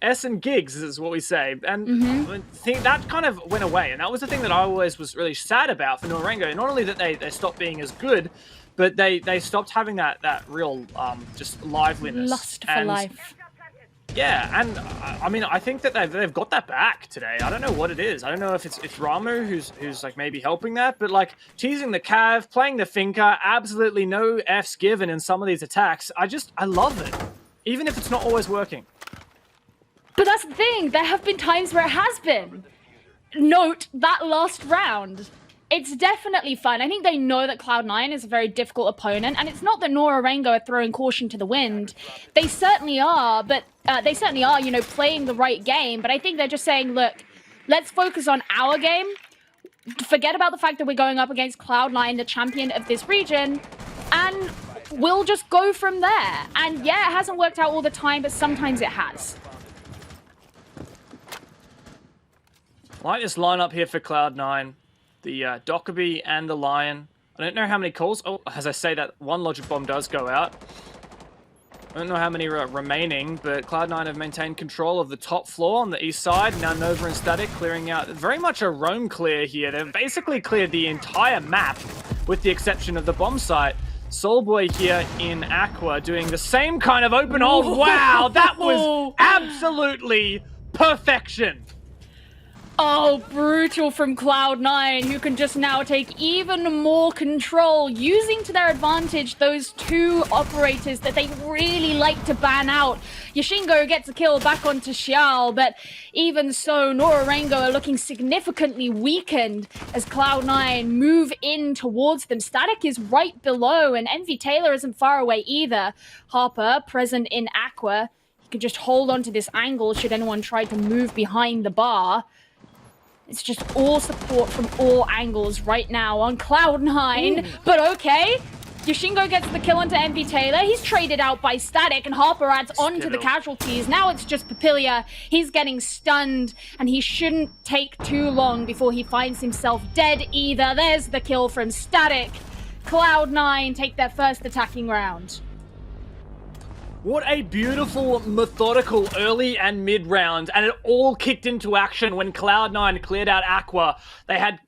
S and gigs, is what we say. And I think that kind of went away. And that was the thing that I always was really sad about for Nora-Rengo. Not only that they stopped being as good, but they stopped having that real, just liveliness. Lust for life. Yeah, and I mean, I think that they've got that back today. I don't know what it is. I don't know if it's Ramu who's like maybe helping that, but like teasing the Cav, playing the Finker, absolutely no F's given in some of these attacks. I love it, even if it's not always working. But that's the thing. There have been times where it has been. Note that last round. It's definitely fun. I think they know that Cloud9 is a very difficult opponent, and it's not that Nora-Rengo are throwing caution to the wind. They certainly are, but you know, playing the right game. But I think they're just saying, look, let's focus on our game. Forget about the fact that we're going up against Cloud9, the champion of this region, and we'll just go from there. And yeah, it hasn't worked out all the time, but sometimes it has. I like this lineup here for Cloud9. The Dockerby and the Lion. I don't know how many calls. Oh, as I say that, one Logic Bomb does go out. I don't know how many are remaining, but Cloud9 have maintained control of the top floor on the east side. Now Nova and Static clearing out. Very much a roam clear here. They've basically cleared the entire map, with the exception of the bomb site. Soulboy here in Aqua doing the same kind of open hold. Wow, that was absolutely perfection. Oh, brutal from Cloud9, who can just now take even more control, using to their advantage those two operators that they really like to ban out. Yashingo gets a kill back onto Xiao, but even so, Nora-Rengo are looking significantly weakened as Cloud9 move in towards them. Static is right below, and Envy Taylor isn't far away either. Harper, present in Aqua, he can just hold onto this angle should anyone try to move behind the bar. It's just all support from all angles right now on Cloud9. But okay, Yashingo gets the kill onto Envy Taylor. He's traded out by Static, and Harper adds on to the casualties. Now it's just Papilia. He's getting stunned, and he shouldn't take too long before he finds himself dead either. There's the kill from Static. Cloud9 take their first attacking round. What a beautiful, methodical early and mid round, and it all kicked into action when Cloud9 cleared out Aqua. They had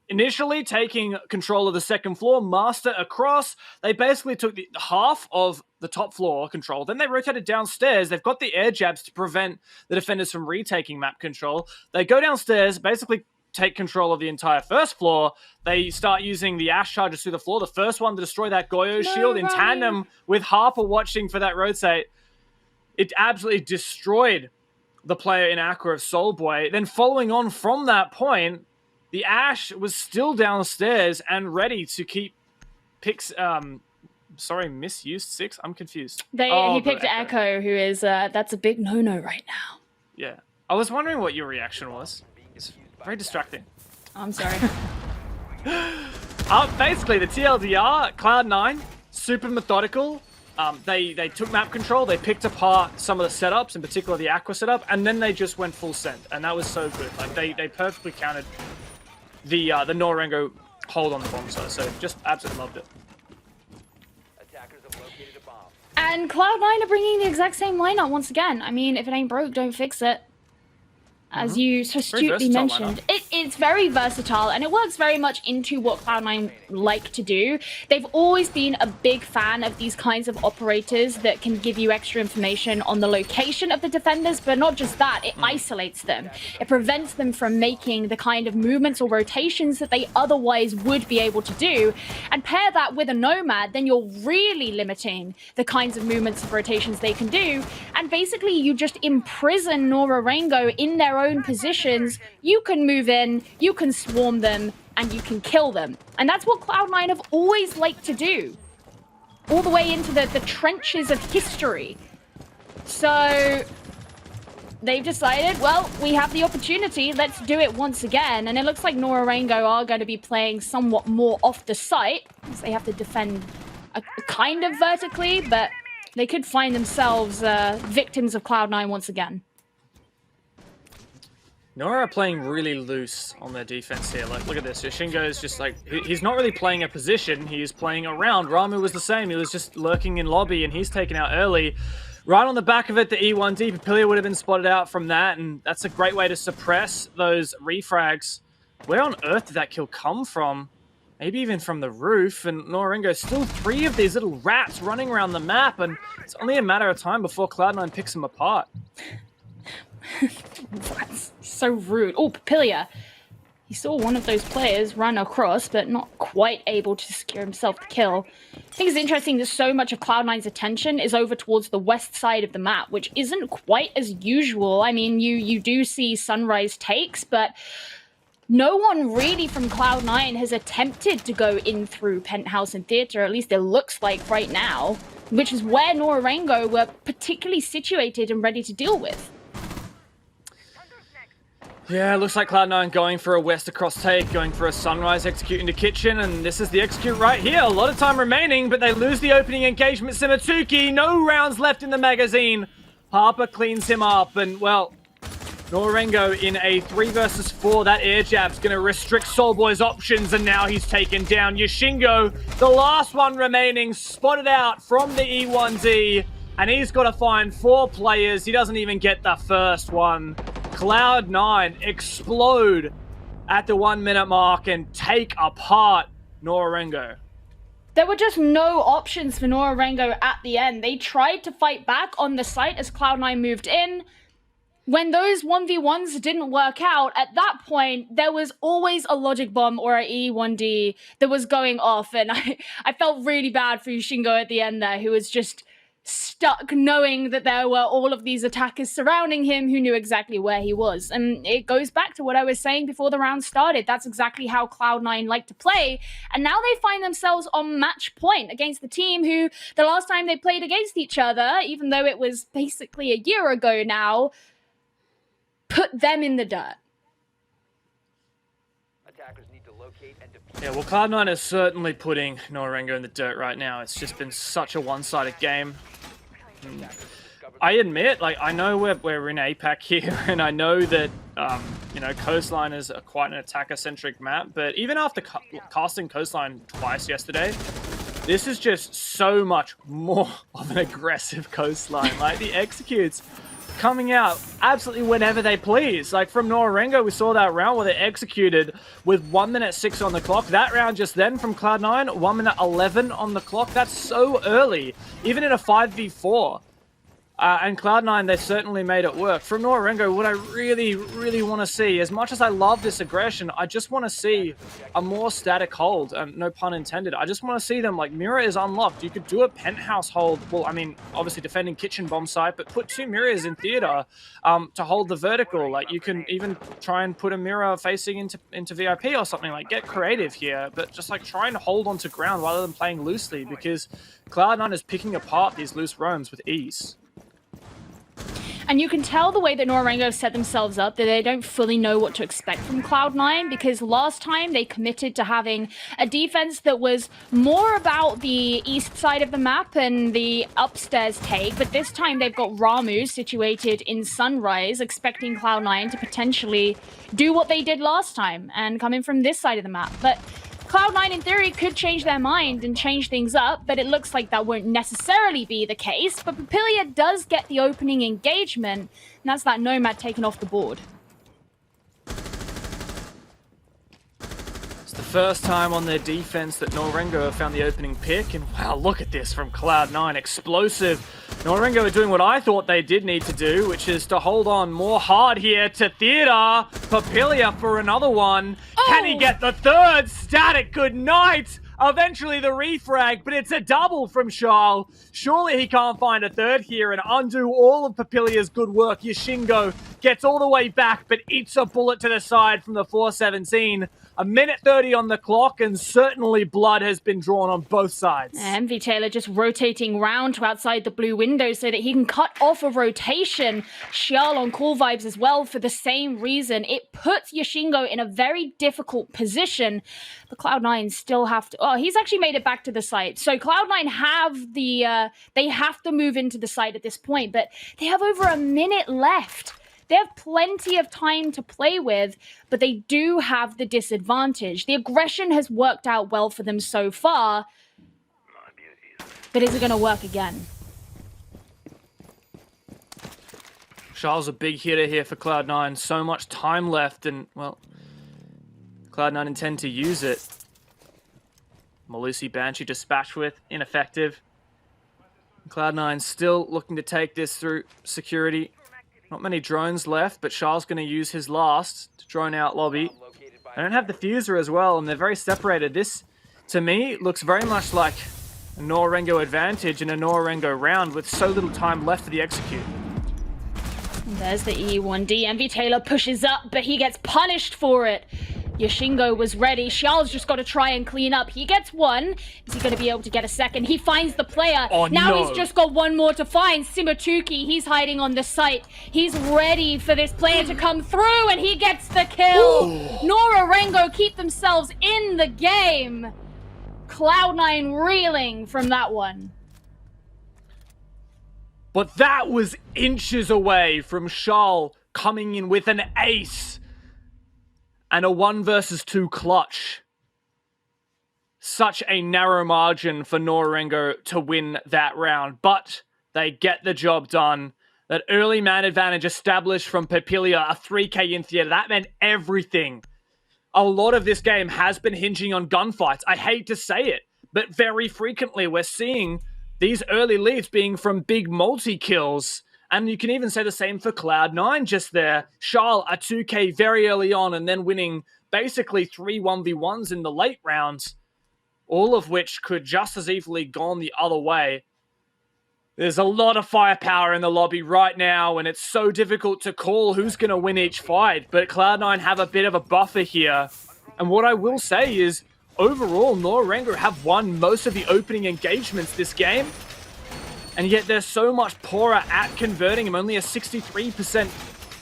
initially taking control of the second floor, Master across. They basically took the half of the top floor control. Then they rotated downstairs. They've got the air jabs to prevent the defenders from retaking map control. They go downstairs, basically take control of the entire first floor. They start using the Ash charges through the floor. The first one to destroy that Goyo shield in tandem with Harper watching for that rotate. It absolutely destroyed the player in Aqua of Soulboy. Then following on from that point, the Ash was still downstairs and ready to keep picks. Sorry, misused 6? I'm confused. He picked Echo, who is, that's a big no-no right now. Yeah. I was wondering what your reaction was. It's very distracting. I'm sorry. Basically, the TLDR, Cloud9, super methodical. They took map control, they picked apart some of the setups, in particular the Aqua setup, and then they just went full send, and that was so good. Like, they perfectly countered the Nora-Rengo hold on the bomb side, so just absolutely loved it. And Cloud9 are bringing the exact same lineup once again. I mean, if it ain't broke, don't fix it. As you so astutely mentioned, it's very versatile, and it works very much into what Cloud9 like to do. They've always been a big fan of these kinds of operators that can give you extra information on the location of the defenders, but not just that, it isolates them. It prevents them from making the kind of movements or rotations that they otherwise would be able to do. And pair that with a Nomad, then you're really limiting the kinds of movements and rotations they can do. And basically, you just imprison Nora-Rengo in their own positions. You can move in, you can swarm them, and you can kill them. And that's what Cloud9 have always liked to do. all the way into the trenches of history. So they've decided, well, we have the opportunity, let's do it once again. And it looks like Nora-Rengo are going to be playing somewhat more off the site, as they have to defend kind of vertically, but they could find themselves victims of Cloud9 once again. Nora are playing really loose on their defense here. Like, look at this. Yoshingo is just like, he's not really playing a position. He is playing around. Ramu was the same. He was just lurking in lobby, and he's taken out early. Right on the back of it, the E1D, Papilia would have been spotted out from that, and that's a great way to suppress those refrags. Where on earth did that kill come from? Maybe even from the roof, and Nora-Rengo, still 3 of these little rats running around the map, and it's only a matter of time before Cloud9 picks them apart. That's so rude. Oh, Papilia. He saw one of those players run across, but not quite able to secure himself the kill. I think it's interesting that so much of Cloud9's attention is over towards the west side of the map, which isn't quite as usual. I mean, you do see Sunrise takes, but no one really from Cloud9 has attempted to go in through Penthouse and Theatre, at least it looks like right now, which is where Nora-Rengo were particularly situated and ready to deal with. Yeah, looks like Cloud9 going for a west across take, going for a Sunrise execute into kitchen, and this is the execute right here. A lot of time remaining, but they lose the opening engagement. Simatuki, no rounds left in the magazine. Harper cleans him up, and well, Nora-Rengo in a 3 versus 4. That air jab's going to restrict Soulboy's options, and now he's taken down. Yoshingo, the last one remaining, spotted out from the E1D, and he's got to find 4 players. He doesn't even get the first one. Cloud9 explode at the 1 minute mark and take apart Nora-Rengo. There were just no options for Nora-Rengo at the end. They tried to fight back on the site as Cloud9 moved in. When those 1v1s didn't work out, at that point, there was always a logic bomb or an E1D that was going off. And I felt really bad for Yoshingo at the end there, who was just stuck knowing that there were all of these attackers surrounding him who knew exactly where he was. And it goes back to what I was saying before the round started. That's exactly how Cloud9 like to play. And now they find themselves on match point against the team who, the last time they played against each other, even though it was basically a year ago now, put them in the dirt. Yeah, well, Cloud9 is certainly putting Nora-Rengo in the dirt right now. It's just been such a one-sided game. I admit, like, I know we're in APAC here, and I know that, you know, Coastline is quite an attacker-centric map, but even after casting Coastline twice yesterday, this is just so much more of an aggressive Coastline. Like, the executes coming out absolutely whenever they please. Like, from Nora-Rengo, we saw that round where they executed with 1 minute 6 on the clock. That round just then from Cloud9, 1 minute 11 on the clock. That's so early, even in a 5v4. And Cloud9, they certainly made it work. From Nora-Rengo, what I really, really want to see, as much as I love this aggression, I just want to see a more static hold. No pun intended. I just want to see them, like, mirror is unlocked. You could do a penthouse hold. Well, I mean, obviously defending kitchen bomb site, but put 2 mirrors in theater to hold the vertical. Like, you can even try and put a mirror facing into VIP or something. Like, get creative here, but just, like, try and hold onto ground rather than playing loosely, because Cloud9 is picking apart these loose roams with ease. And you can tell the way that Nora-Rengo set themselves up that they don't fully know what to expect from Cloud9, because last time they committed to having a defense that was more about the east side of the map and the upstairs take, but this time they've got Ramu situated in Sunrise, expecting Cloud9 to potentially do what they did last time and come in from this side of the map. But Cloud9, in theory, could change their mind and change things up, but it looks like that won't necessarily be the case. But Papilia does get the opening engagement, and that's that Nomad taken off the board. It's the first time on their defense that Nora-Rengo have found the opening pick, and wow, look at this from Cloud9. Explosive. Nora-Rengo are doing what I thought they did need to do, which is to hold on more hard here to theater. Papilia for another one. Oh. Can he get the third? Static, good night. Eventually the refrag, but it's a double from Charles. Surely he can't find a third here and undo all of Papilia's good work. Yoshingo gets all the way back, but eats a bullet to the side from the 417. A minute 30 on the clock, and certainly blood has been drawn on both sides. MV Taylor just rotating round to outside the blue window so that he can cut off a rotation. Xiao on Cool Vibes as well for the same reason. It puts Yashingo in a very difficult position. The Cloud9 still have to... Oh, he's actually made it back to the site. So Cloud9 have the... they have to move into the site at this point, but they have over a minute left. They have plenty of time to play with, but they do have the disadvantage. The aggression has worked out well for them so far, but is it going to work again? Charles a big hitter here for Cloud9. So much time left, and, well, Cloud9 intend to use it. Malusi Banshee dispatched with, ineffective. Cloud9 still looking to take this through security. Not many drones left, but Charles going to use his last to drone out lobby. I don't have the fuser as well, and they're very separated. This, to me, looks very much like a Nora-Rengo advantage in a Nora-Rengo round with so little time left for the execute. There's the E1D. MV Taylor pushes up, but he gets punished for it. Yashingo was ready. Xiao's just got to try and clean up. He gets one. Is he going to be able to get a second? He finds the player. Oh, now no. He's just got one more to find. Simatuki, he's hiding on the site. He's ready for this player to come through, and he gets the kill. Nora-Rengo keep themselves in the game. Cloud9 reeling from that one. But that was inches away from Charles coming in with an ace. And a 1 versus 2 clutch. Such a narrow margin for Nora-Rengo to win that round. But they get the job done. That early man advantage established from Papilia, a 3k in theater. That meant everything. A lot of this game has been hinging on gunfights. I hate to say it, but very frequently we're seeing these early leads being from big multi-kills. And you can even say the same for Cloud9 just there. Charles, a 2k very early on, and then winning basically 3 1v1s in the late rounds, all of which could just as easily gone the other way. There's a lot of firepower in the lobby right now, and it's so difficult to call who's going to win each fight. But Cloud9 have a bit of a buffer here. And what I will say is, overall, Nora-Rengo have won most of the opening engagements this game. And yet they're so much poorer at converting him. Only a 63%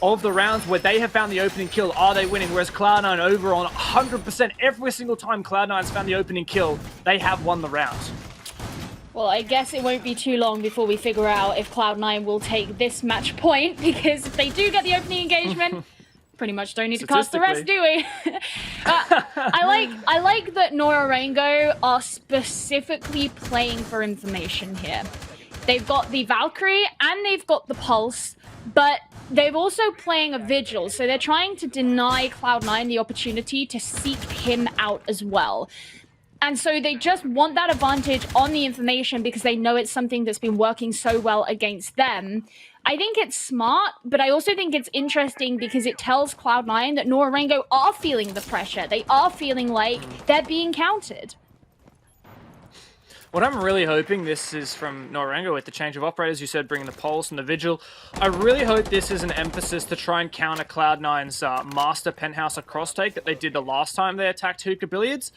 of the rounds where they have found the opening kill are they winning. Whereas Cloud9 over on 100% every single time Cloud9's found the opening kill, they have won the round. Well, I guess it won't be too long before we figure out if Cloud9 will take this match point, because if they do get the opening engagement, pretty much don't need to cast the rest, do we? I like that Nora-Rengo are specifically playing for information here. They've got the Valkyrie and they've got the Pulse, but they're also playing a Vigil, so they're trying to deny Cloud9 the opportunity to seek him out as well. And so they just want that advantage on the information because they know it's something that's been working so well against them. I think it's smart, but I also think it's interesting because it tells Cloud9 that Nora-Rengo are feeling the pressure. They are feeling like they're being counted. What I'm really hoping this is from Nora-Rengo with the change of operators, you said bringing the Pulse and the Vigil. I really hope this is an emphasis to try and counter Cloud9's Master Penthouse across take that they did the last time they attacked Hookah Billiards.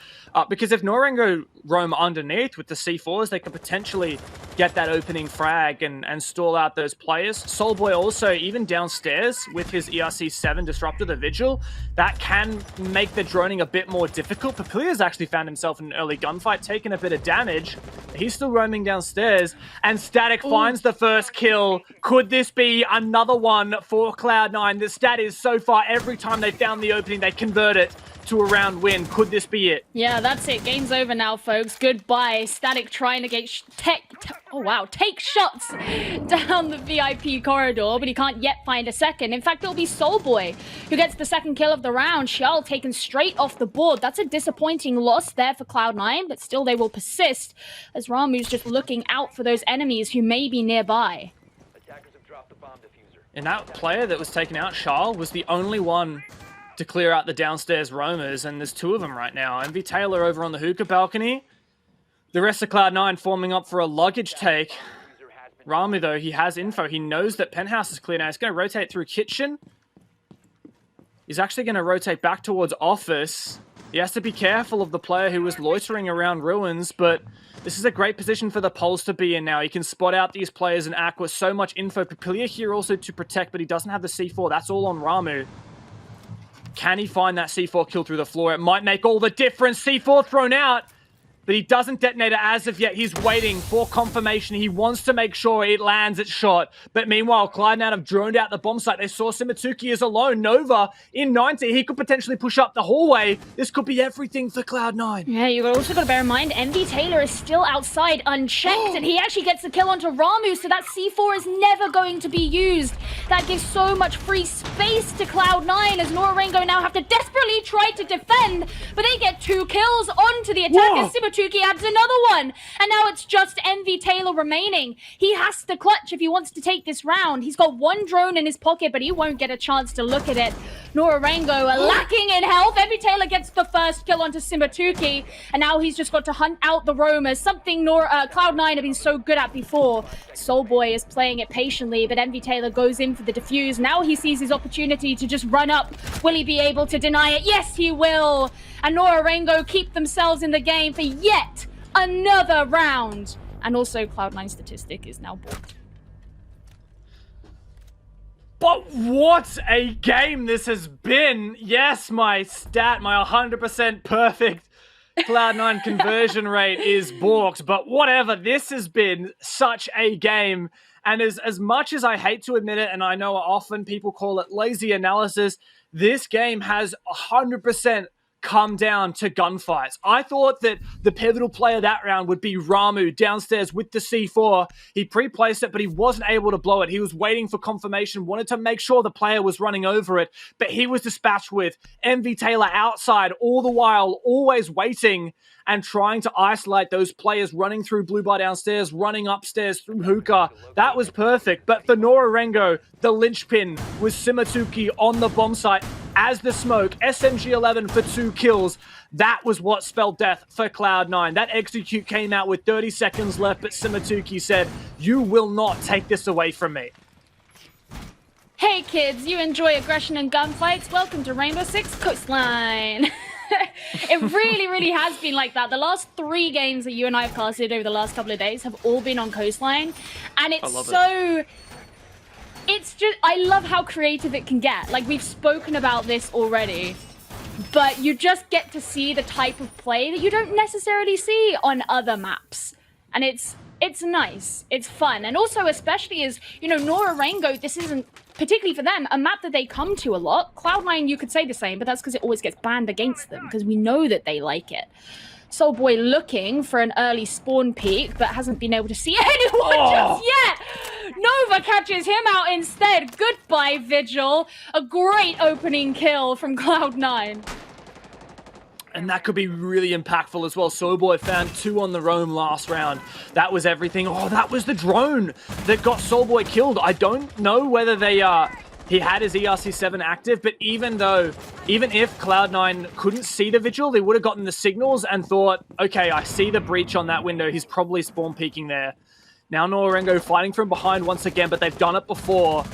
Because if Nora-Rengo roam underneath with the C4s, they could potentially get that opening frag and stall out those players. Soulboy also, even downstairs with his ERC-7 disruptor, the Vigil, that can make the droning a bit more difficult. Papilia's actually found himself in an early gunfight, taking a bit of damage. He's still roaming downstairs, and Static finds the first kill. Could this be another one for Cloud9? The stat is so far, every time they found the opening, they convert it to a round win. Could this be it? Yeah, that's it. Game's over now, folks. Goodbye. Static trying to get take shots down the VIP corridor, but he can't yet find a second. In fact, it'll be Soulboy who gets the second kill of the round. Xiao taken straight off the board. That's a disappointing loss there for Cloud9, but still they will persist as Ramu's just looking out for those enemies who may be nearby. And that player that was taken out, Charles, was the only one to clear out the downstairs roamers, and there's 2 of them right now. MV Taylor over on the hookah balcony. The rest of Cloud9 forming up for a luggage take. Ramu, though, he has info. He knows that Penthouse is clear now. He's going to rotate through kitchen. He's actually going to rotate back towards office. He has to be careful of the player who was loitering around ruins, but this is a great position for the Pulse to be in now. He can spot out these players in Aqua. So much info. Papilia here also to protect, but he doesn't have the C4. That's all on Ramu. Can he find that C4 kill through the floor? It might make all the difference. C4 thrown out, but he doesn't detonate it as of yet. He's waiting for confirmation. He wants to make sure it lands its shot. But meanwhile, Cloud9 have droned out the bomb site. They saw Simatuki is alone. Nova in 90. He could potentially push up the hallway. This could be everything for Cloud9. Yeah, you also got to bear in mind, MV Taylor is still outside unchecked, and he actually gets the kill onto Ramu, so that C4 is never going to be used. That gives so much free space to Cloud9 as Nora-Rengo now have to desperately try to defend, but they get 2 kills onto the attacker. Simatuki adds another one, and now it's just MV Taylor remaining. He has to clutch if he wants to take this round. He's got 1 drone in his pocket, but he won't get a chance to look at it. Nora-Rengo lacking in health. MV Taylor gets the first kill onto Simatuki, and now he's just got to hunt out the roamers, something Cloud9 have been so good at before. Soulboy is playing it patiently, but MV Taylor goes in for the defuse. Now he sees his opportunity to just run up. Will he be able to deny it? Yes, he will. And Nora-Rengo keep themselves in the game for yet another round. And also, Cloud9 statistic is now balked. But what a game this has been. Yes, my stat, my 100% perfect Cloud9 conversion rate is balked. But whatever, this has been such a game. And as much as I hate to admit it, and I know often people call it lazy analysis, this game has 100% come down to gunfights. I thought that the pivotal player that round would be Ramu downstairs with the C4. He pre-placed it, but he wasn't able to blow it. He was waiting for confirmation, wanted to make sure the player was running over it, but he was dispatched with MV Taylor outside, all the while always waiting and trying to isolate those players running through Blue Bar downstairs, running upstairs through Hookah. That was perfect. But for Nora-Rengo, the linchpin was Simatuki on the bomb site as the smoke. SMG-11 for 2 kills. That was what spelled death for Cloud9. That execute came out with 30 seconds left, but Simatuki said, "You will not take this away from me." Hey kids, you enjoy aggression and gunfights? Welcome to Rainbow Six Coastline. It really, really has been like that. The last 3 games that you and I have casted over the last couple of days have all been on Coastline. And it's so... It's just... I love how creative it can get. Like, we've spoken about this already. But you just get to see the type of play that you don't necessarily see on other maps. And it's nice. It's fun. And also, especially as, you know, Nora-Rengo, this isn't, particularly for them, a map that they come to a lot. Cloud9, you could say the same, but that's because it always gets banned against them, because we know that they like it. Soulboy looking for an early spawn peek, but hasn't been able to see anyone just yet. Nova catches him out instead. Goodbye, Vigil. A great opening kill from Cloud9. And that could be really impactful as well. Soulboy found 2 on the roam last round. That was everything. Oh, that was the drone that got Soulboy killed. I don't know whether they he had his ERC7 active, but even if Cloud9 couldn't see the Vigil, they would have gotten the signals and thought, okay, I see the breach on that window. He's probably spawn peeking there. Now Nora-Rengo fighting from behind once again, but they've done it before.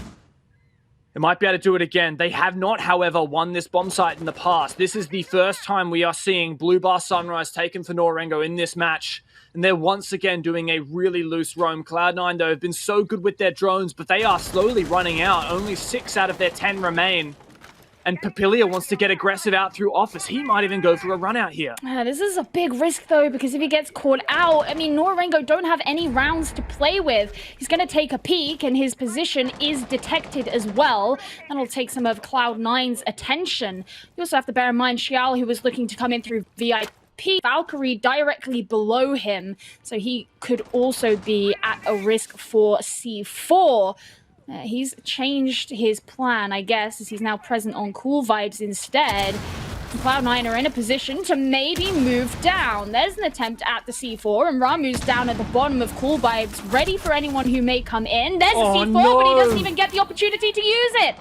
They might be able to do it again. They have not, however, won this bomb site in the past. This is the first time we are seeing Blue Bar Sunrise taken for Nora-Rengo in this match. And they're once again doing a really loose roam. Cloud9, though, have been so good with their drones, but they are slowly running out. Only 6 out of their 10 remain. And Papilia wants to get aggressive out through office. He might even go for a run out here. This is a big risk, though, because if he gets caught out, I mean, Nora-Rengo don't have any rounds to play with. He's going to take a peek, and his position is detected as well. That'll take some of Cloud9's attention. You also have to bear in mind Xiao, who was looking to come in through VIP. Valkyrie directly below him, so he could also be at a risk for C4. He's changed his plan, I guess, as he's now present on Cool Vibes instead. Cloud9 are in a position to maybe move down. There's an attempt at the C4, and Ramu's down at the bottom of Cool Vibes, ready for anyone who may come in. There's a C4, but he doesn't even get the opportunity to use it.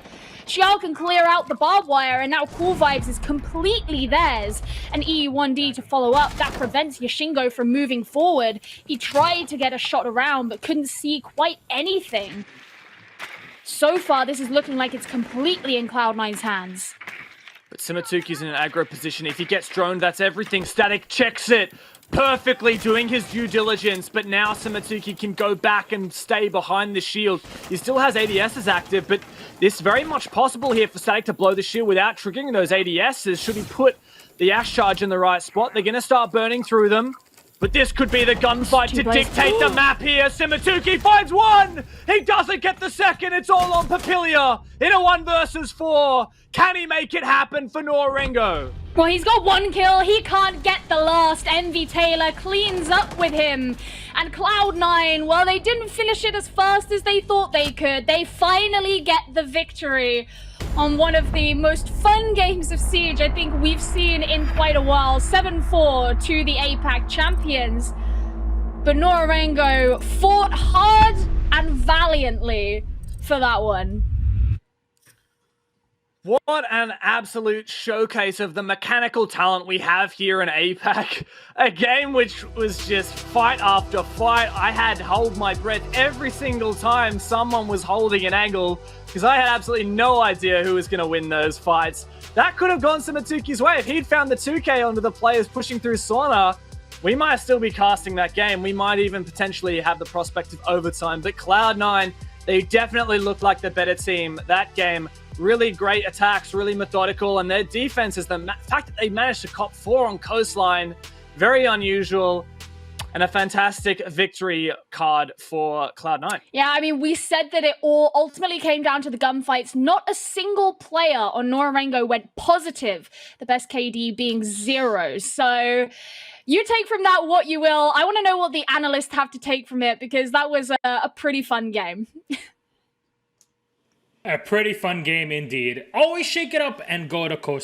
Xiao can clear out the barbed wire, and now Cool Vibes is completely theirs. An E1D to follow up. That prevents Yashingo from moving forward. He tried to get a shot around, but couldn't see quite anything. So far, this is looking like it's completely in Cloud9's hands. But Simatuki's in an aggro position. If he gets droned, that's everything. Static checks it perfectly, doing his due diligence. But now Simatuki can go back and stay behind the shield. He still has ADSs active, but it's very much possible here for Static to blow the shield without triggering those ADSs. Should he put the Ash charge in the right spot, they're going to start burning through them. But this could be the gunfight to dictate the map here. Simatuki finds one! He doesn't get the second. It's all on Papilia in a 1 versus 4. Can he make it happen for Nora-Rengo? Well, he's got 1 kill. He can't get the last. Envy Taylor cleans up with him. And Cloud9, well, they didn't finish it as fast as they thought they could. They finally get the victory on one of the most fun games of Siege I think we've seen in quite a while. 7-4 to the APAC champions. But Nora-Rengo fought hard and valiantly for that one. What an absolute showcase of the mechanical talent we have here in APAC. A game which was just fight after fight. I had to hold my breath every single time someone was holding an angle because I had absolutely no idea who was going to win those fights. That could have gone Simatuki's way. If he'd found the 2K onto the players pushing through sauna, we might still be casting that game. We might even potentially have the prospect of overtime. But Cloud9, they definitely looked like the better team that game. Really great attacks, really methodical, and their defense is the fact that they managed to cop 4 on coastline. Very unusual, and a fantastic victory card for Cloud9. Yeah, I mean, we said that it all ultimately came down to the gunfights. Not a single player on Nora-Rengo went positive, the best KD being 0. So you take from that what you will. I want to know what the analysts have to take from it, because that was a pretty fun game. A pretty fun game indeed. Always shake it up and go to coastline.